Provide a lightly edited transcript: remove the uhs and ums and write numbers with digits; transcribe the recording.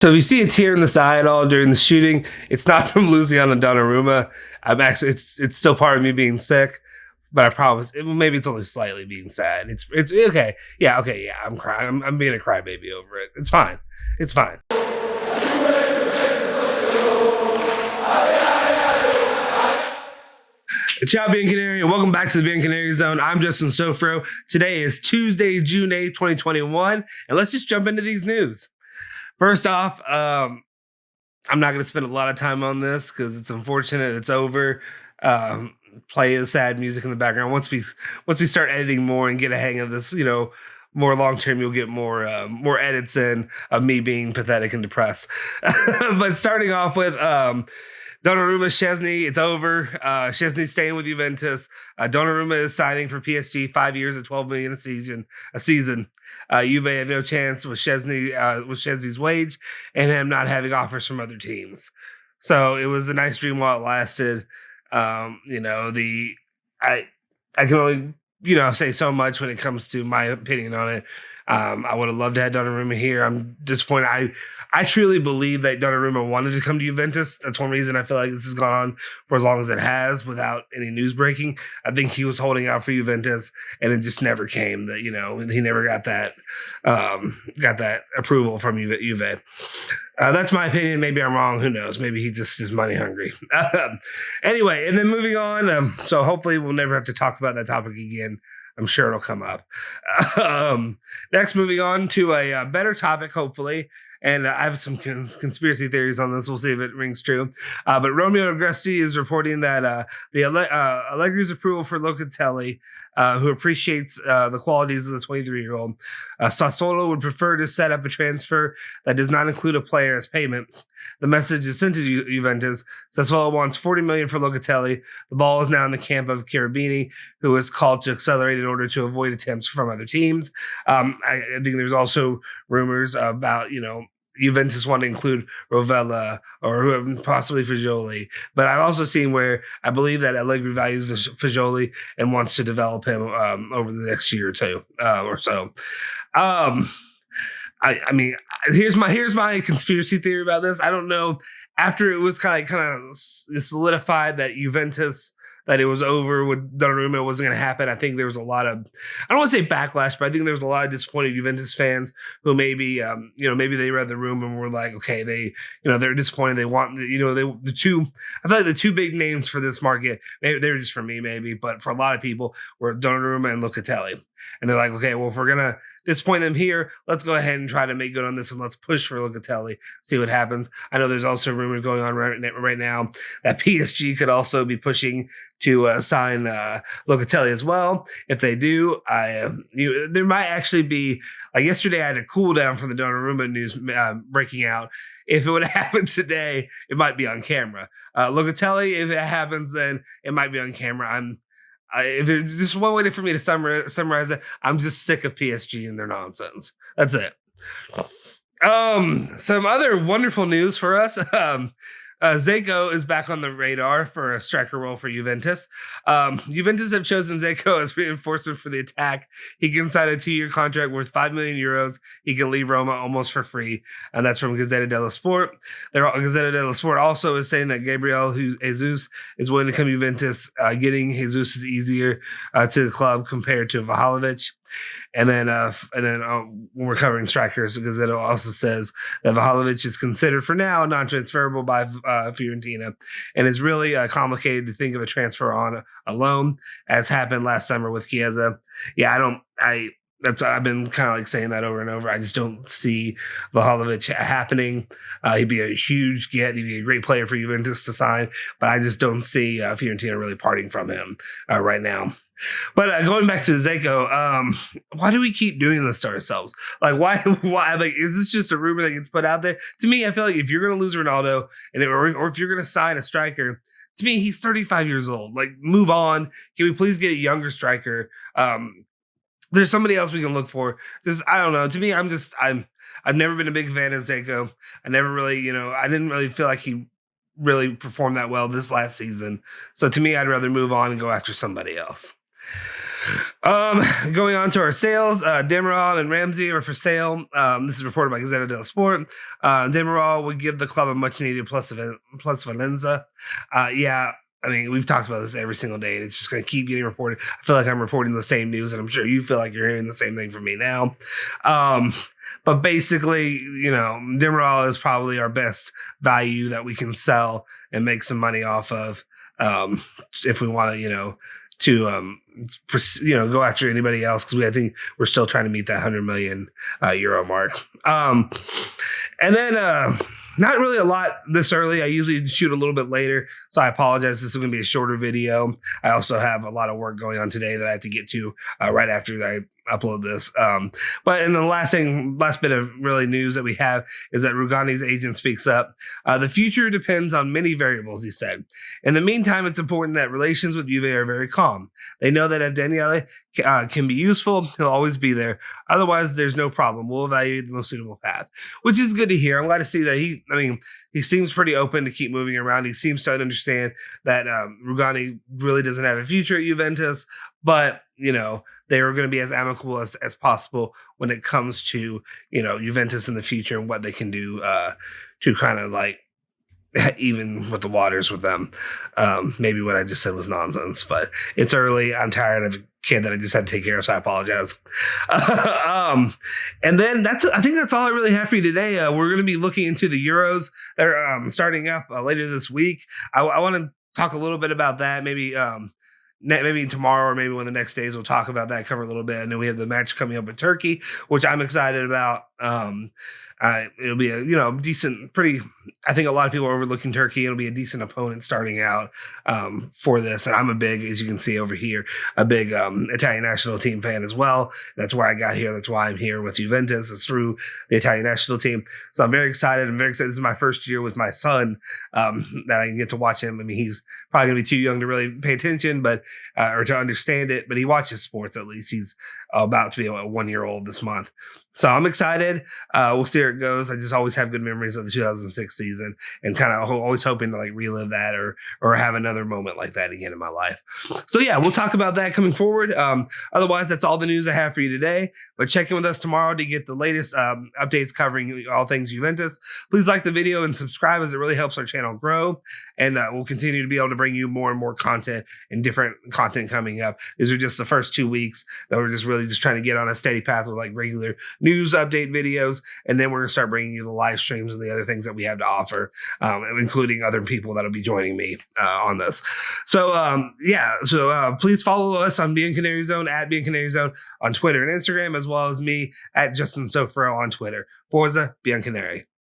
So if you see a tear in the eye at all during the shooting, it's not from losing on a Donnarumma. I'm actually it's still part of me being sick, but I promise maybe it's only slightly being sad. It's okay. Yeah, okay, yeah. I'm crying. I'm being a crybaby over it. It's fine. It's fine. Ciao, Bianconeri, and welcome back to the Bianconeri Zone. I'm Justin Sofro. Today is Tuesday, June 8th, 2021, and let's just jump into these news. First off, I'm not going to spend a lot of time on this because it's unfortunate. It's over. Play the sad music in the background. Once we start editing more and get a hang of this, more long term, you'll get more edits in of me being pathetic and depressed. But starting off with Donnarumma, Szczesny, it's over. Szczesny staying with Juventus. Donnarumma is signing for PSG 5 years at 12 million a season. Juve had no chance with Szczesny's wage and him not having offers from other teams. So it was a nice dream while it lasted. I can only say so much when it comes to my opinion on it. I would have loved to have Donnarumma here. I'm disappointed. I truly believe that Donnarumma wanted to come to Juventus. That's one reason I feel like this has gone on for as long as it has without any news breaking. I think he was holding out for Juventus, and it just never came. That he never got that approval from Juve. That's my opinion. Maybe I'm wrong. Who knows? Maybe he just is money hungry. Anyway, and then moving on. So hopefully we'll never have to talk about that topic again. I'm sure it'll come up. Next, moving on to a better topic, hopefully. And I have some conspiracy theories on this. We'll see if it rings true. But Romeo Agresti is reporting that Allegri's approval for Locatelli, who appreciates the qualities of the 23-year-old, Sassuolo would prefer to set up a transfer that does not include a player as payment. The message is sent to Juventus. Sassuolo wants 40 million for Locatelli. The ball is now in the camp of Cherubini, who is called to accelerate in order to avoid attempts from other teams. I think there's also rumors about Juventus want to include Rovella or possibly Fagioli. But I've also seen where I believe that Allegri values Fagioli and wants to develop him over the next year or two or so. I mean, here's my conspiracy theory about this. I don't know. After it was kind of solidified that Juventus, that it was over with Donnarumma, it wasn't going to happen. I think there was a lot of, I don't want to say backlash, but I think there was a lot of disappointed Juventus fans who maybe, maybe they read the room and were like, okay, they're disappointed. They want, I feel like the two big names for this market, maybe they were just for me, maybe, but for a lot of people were Donnarumma and Locatelli. And they're like, okay, well, if we're going to disappoint them here, let's go ahead and try to make good on this and let's push for Locatelli, see what happens. I know there's also rumors going on right now that PSG could also be pushing to sign Locatelli as well. If they do, there might actually be, like yesterday I had a cool down from the Donnarumma news breaking out. If it would have happened today, it might be on camera. Locatelli, if it happens, then it might be on camera. If it's just one way for me to summarize it, I'm just sick of PSG and their nonsense. That's it. Some other wonderful news for us. Dzeko is back on the radar for a striker role for Juventus. Juventus have chosen Dzeko as reinforcement for the attack. He can sign a 2-year contract worth 5 million euros. He can leave Roma almost for free, and that's from Gazzetta dello Sport. Gazzetta dello Sport also is saying that Gabriel Jesus is willing to come to Juventus. Getting Jesus is easier to the club compared to Vlahovic. And then when we're covering strikers, because it also says that Vlahovic is considered for now non-transferable by Fiorentina, and it's really complicated to think of a transfer on a loan, as happened last summer with Chiesa. Yeah, I've been kind of like saying that over and over. I just don't see Vlahovic happening. He'd be a huge get. He'd be a great player for Juventus to sign, but I just don't see Fiorentina really parting from him right now. But going back to Dzeko, why do we keep doing this to ourselves? Like, why? Like, is this just a rumor that gets put out there? To me, I feel like if you're going to lose Ronaldo, or if you're going to sign a striker, to me, he's 35 years old. Like, move on. Can we please get a younger striker? There's somebody else we can look for. I don't know. To me, I've never been a big fan of Dzeko. I never really, I didn't really feel like he really performed that well this last season. So to me, I'd rather move on and go after somebody else. Going on to our sales, Demiral and Ramsey are for sale. This is reported by Gazzetta dello Sport. Demiral would give the club a much needed plus Valenza. Yeah, I mean, we've talked about this every single day, and it's just going to keep getting reported. I feel like I'm reporting the same news, and I'm sure you feel like you're hearing the same thing from me now. But basically, you know, Demiral is probably our best value that we can sell and make some money off of, if we want to, go after anybody else, because I think we're still trying to meet that 100 million euro mark. And then not really a lot this early. I usually shoot a little bit later, so I apologize. This is going to be a shorter video. I also have a lot of work going on today that I have to get to right after I upload this. But in the last bit of really news that we have is that Rugani's agent speaks up. The future depends on many variables, he said. In the meantime, it's important that relations with Juve are very calm. They know that if Daniele can be useful, he'll always be there. Otherwise, there's no problem. We'll evaluate the most suitable path, which is good to hear. I'm glad to see that he seems pretty open to keep moving around. He seems to understand that Rugani really doesn't have a future at Juventus, but, they are going to be as amicable as possible when it comes to, Juventus in the future and what they can do to kind of like even with the waters with them. Maybe what I just said was nonsense, but it's early. I'm tired of a kid that I just had to take care of, so I apologize. And then I think that's all I really have for you today. We're going to be looking into the Euros that are starting up later this week. I want to talk a little bit about that. Maybe tomorrow or maybe one of the next days we'll talk about that, cover a little bit. And then we have the match coming up with Turkey, which I'm excited about. It'll be a decent, I think a lot of people are overlooking Turkey. It'll be a decent opponent starting out for this. And I'm as you can see over here, a big Italian national team fan as well. That's where I got here. That's why I'm here with Juventus. It's through the Italian national team. So I'm very excited. This is my first year with my son that I can get to watch him. I mean, he's probably going to be too young to really pay attention, or to understand it, but he watches sports at least. He's about to be a 1-year-old this month. So I'm excited. We'll see where it goes. I just always have good memories of the 2006 season and kind of always hoping to like relive that or have another moment like that again in my life. So yeah, we'll talk about that coming forward. Otherwise, that's all the news I have for you today. But check in with us tomorrow to get the latest updates covering all things Juventus. Please like the video and subscribe, as it really helps our channel grow. And we'll continue to be able to bring you more and more content and different content coming up. These are just the first 2 weeks that we're just really trying to get on a steady path with like regular news update videos, and then we're going to start bringing you the live streams and the other things that we have to offer, including other people that'll be joining me on this. So please follow us on Bianconeri Zone at Bianconeri Zone on Twitter and Instagram, as well as me at Justin Sofro on Twitter. Forza Bianconeri.